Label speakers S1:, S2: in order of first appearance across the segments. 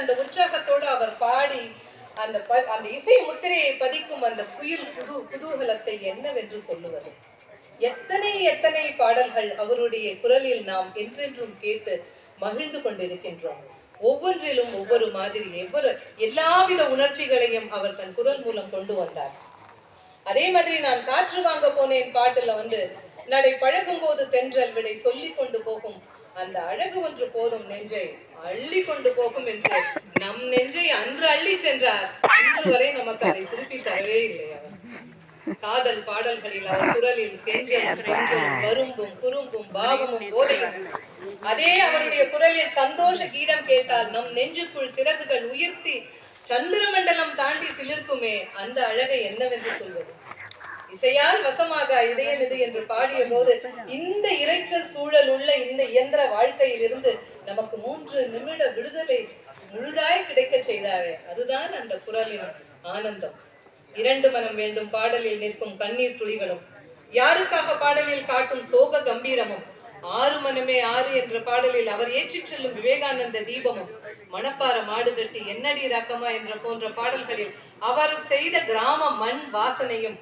S1: அந்த உற்சாகத்தோடு அவர் பாடி அந்த அந்த இசை முத்திரையை பதிக்கும் அந்த குதூகலத்தை என்னவென்று சொல்லுவது. எத்தனை எத்தனை பாடல்கள் அவருடைய குரலில் நாம் என்றென்றும் கேட்டு மகிழ்ந்து கொண்டிருக்கின்றோம். ஒவ்வொன்றிலும் ஒவ்வொரு மாதிரி எல்லாவித உணர்ச்சிகளையும் அவர் தன் குரல் மூலம் கொண்டு வந்தார். அதே மாதிரி நான் காற்று வாங்க போனேன் பாட்டுல நடை பழகும் போது தென்றல் விடை சொல்லி கொண்டு போகும் அந்த அழகு ஒன்று போதும் நெஞ்சை அள்ளி கொண்டு போகும் என்று நம் நெஞ்சை அன்று அள்ளி சென்றார். இன்று வரை நமக்கு அதை திருப்பி தரவே இல்லை. அவர் காதல் பாடல்களில் அவர் குரலில் கெஞ்சலும் கரும்பும் குறும்பும் பாவமும் போதையும். அதே அவருடைய குரலில் சந்தோஷ கீதம் கேட்டால் நம் நெஞ்சுக்குள் சிறகுகள் உயர்த்தி சந்திரமண்டலம் தாண்டி சிலிர்க்குமே அந்த அழகை என்னவென்று சொல்வது. இசையால் வசமாக இதயம் இது என்று பாடிய போது இந்த இறைச்சல் சூழல் உள்ள இந்த இயந்திர வாழ்க்கையில் இருந்து நமக்கு 3 நிமிட விடுதலை முழுதாய் கிடைக்க செய்தாரே, அதுதான் அந்த குரலின் ஆனந்தம். 2 மனம் வேண்டும் பாடலில் நிற்கும் கண்ணீர் துளிகளும், யாருக்காக பாடலில் காட்டும் சோக கம்பீரமும், 6 மனமே 6 என்ற பாடலில் அவர் ஏற்றிச் செல்லும் விவேகானந்த தீபமும், மணப்பாற மாடு கட்டி என்னடி ராக்கமா என்ற போன்ற பாடல்களில் அவர் செய்த கிராம மண் வாசனையும்,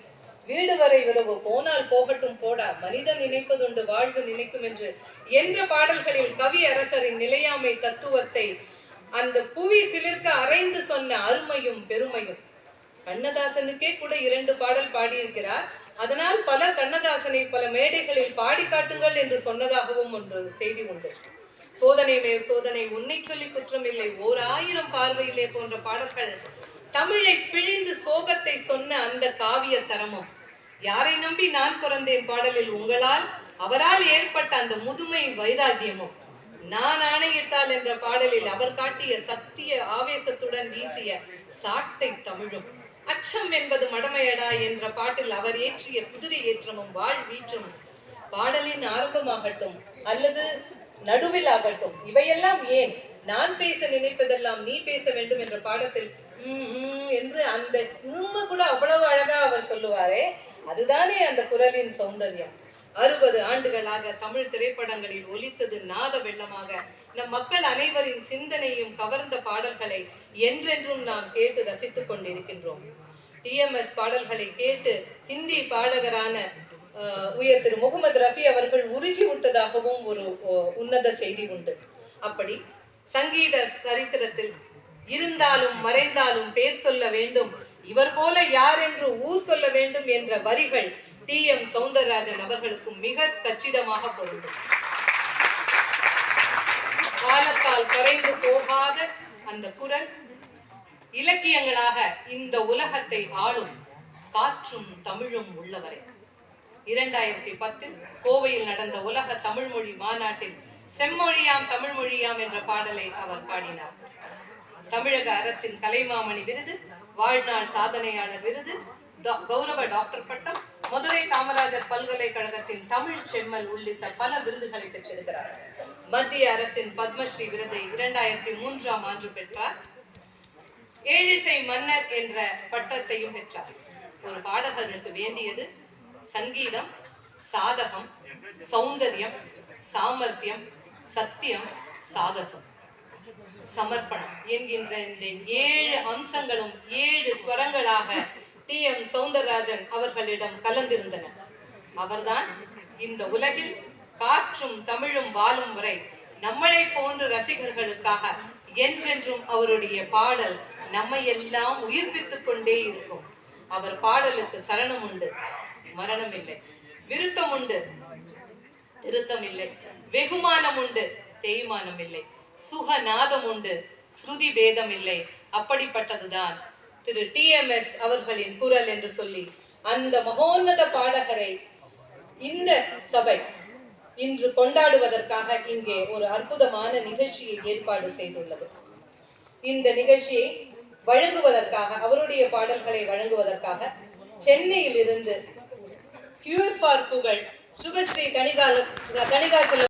S1: வீடு வரை விரவு போனால் போகட்டும் போடா மனிதன் நினைப்பதுண்டு வாழ்வு நினைக்கும் என்ற பாடல்களில் கவி அரசரின் நிலையாமை தத்துவத்தை அந்த புவி சிலிர்க்க அரைந்து சொன்ன அருமையும் பெருமையும். கண்ணதாசனுக்கே கூட 2 பாடல் பாடியிருக்கிறார். அதனால் பலர் கண்ணதாசனை பல மேடைகளில் பாடி காட்டுங்கள் என்று சொன்னதாகவும் ஒரு செய்தி உண்டு. சோதனை மேல் சோதனை, உன்னை சொல்லி குற்றமில்லை, 1000 பார்வையிலே போன்ற பாடல்கள் தமிழை பிழிந்து சோகத்தை சொன்ன அந்த காவிய தரமும், யாரை நம்பி நான் பிறந்தேன் பாடலில் உங்களால் அவரால் ஏற்பட்ட அந்த முதுமை வைராக்கியமும், நான் ஆணையிட்டால் என்ற பாடலில் அவர் காட்டிய சத்திய ஆவேசத்துடன் வீசிய சாட்டை தமிழும், அச்சம் என்பது மடமையடா என்ற பாட்டில் அவர் ஏற்றிய குதிரை ஏற்றமும் வாழ்வீற்றும், பாடலின் ஆரம்பமாகட்டும் அல்லது நடுவில் ஆகட்டும், இவையெல்லாம் ஏன் நான் பேச நினைப்பதெல்லாம் நீ பேச வேண்டும் என்ற பாடத்தில் என்று அந்த கூட அவ்வளவு அழகா அவர் சொல்லுவாரே, அதுதானே அந்த குரலின் சௌந்தர்யம். 60 ஆண்டுகளாக தமிழ் திரைப்படங்களில் ஒலித்தது நாத வெள்ளமாக நம் மக்கள் அனைவரின் சிந்தனையும் கவர்ந்த பாடல்களை என்றென்றும் நாம் கேட்டு ரசித்துக் கொண்டிருக்கின்றோம். டிஎம்எஸ் பாடல்களை கேட்டு ஹிந்தி பாடகரான உயர் திரு முகமது ரஃபி அவர்கள் உருகி விட்டதாகவும் ஒரு உன்னத செய்தி உண்டு. அப்படி சங்கீத சரித்திரத்தில் இருந்தாலும் மறைந்தாலும் பேர் சொல்ல வேண்டும், இவர் போல யார் என்று ஊர் சொல்ல வேண்டும் என்ற வரிகள் டி.எம். சௌந்தரராஜன் அவர்களுக்கும் மிக கச்சிதமாக பொருந்தும். காலத்தால் குறைந்து போகாத அந்த குரல் இலக்கியங்களாக இந்த உலகத்தை ஆளும் காற்றும் தமிழும் உள்ளவரை. 2010 கோவையில் நடந்த உலக தமிழ்மொழி மாநாட்டில் செம்மொழியாம் தமிழ் மொழியாம் என்ற பாடலை அவர் பாடினார். தமிழக அரசின் கலைமாமணி விருது, வாழ்நாள் சாதனையாளர் விருது, கௌரவ டாக்டர் பட்டம், மதுரை காமராஜர் பல்கலைக்கழகத்தின் தமிழ் செம்மல் உள்ளிட்ட பல விருதுகளை பெற்றிருக்கிறார். மத்திய அரசின் பத்மஸ்ரீ விருதை 2003ஆம் ஆண்டு பெற்றார். ஏழிசை மன்னர் என்ற பட்டத்தையும் பெற்றார். ஒரு பாடகருக்கு வேண்டியது சங்கீதம், சாதகம், சௌந்தர்யம், சாமர்த்தியம், சத்தியம், சாகசம், சமர்ப்பணம் என்கின்ற இந்த 7 அம்சங்களும் 7 ஸ்வரங்களாக டி.எம். சௌந்தரராஜன் அவர்களிடம் கலந்திருந்தன. அவர்தான் இந்த உலகில் காற்றும் தமிழும் வாழும் வரை நம்மளை போன்ற ரசிகர்களுக்காக என்றென்றும் அவருடைய பாடல் நம்மை எல்லாம் உயிர்ப்பித்துக் கொண்டே இருக்கும். அவர் பாடலுக்கு சரணம் உண்டு, மரணம் இல்லை. விருத்தம் உண்டு, திருத்தம் இல்லை. வெகுமானம் உண்டு, தேய்மானம் இல்லை. சுகநாதம் உண்டு, ஸ்ருதி பேதம் இல்லை. அப்படிப்பட்டதுதான் திரு டி.எம்.எஸ். அவர்களின் குரல் என்று சொல்லி அந்த மகோன்னத பாடகரை இந்த சபை இன்று கொண்டாடுவதற்காக இங்கே ஒரு அற்புதமான நிகழ்ச்சியை ஏற்பாடு செய்துள்ளது. இந்த நிகழ்ச்சியை வழங்குவதற்காக, அவருடைய பாடல்களை வழங்குவதற்காக சென்னையில் இருந்து புகழ் சுபஸ்ரீ கணிகாச்சலம்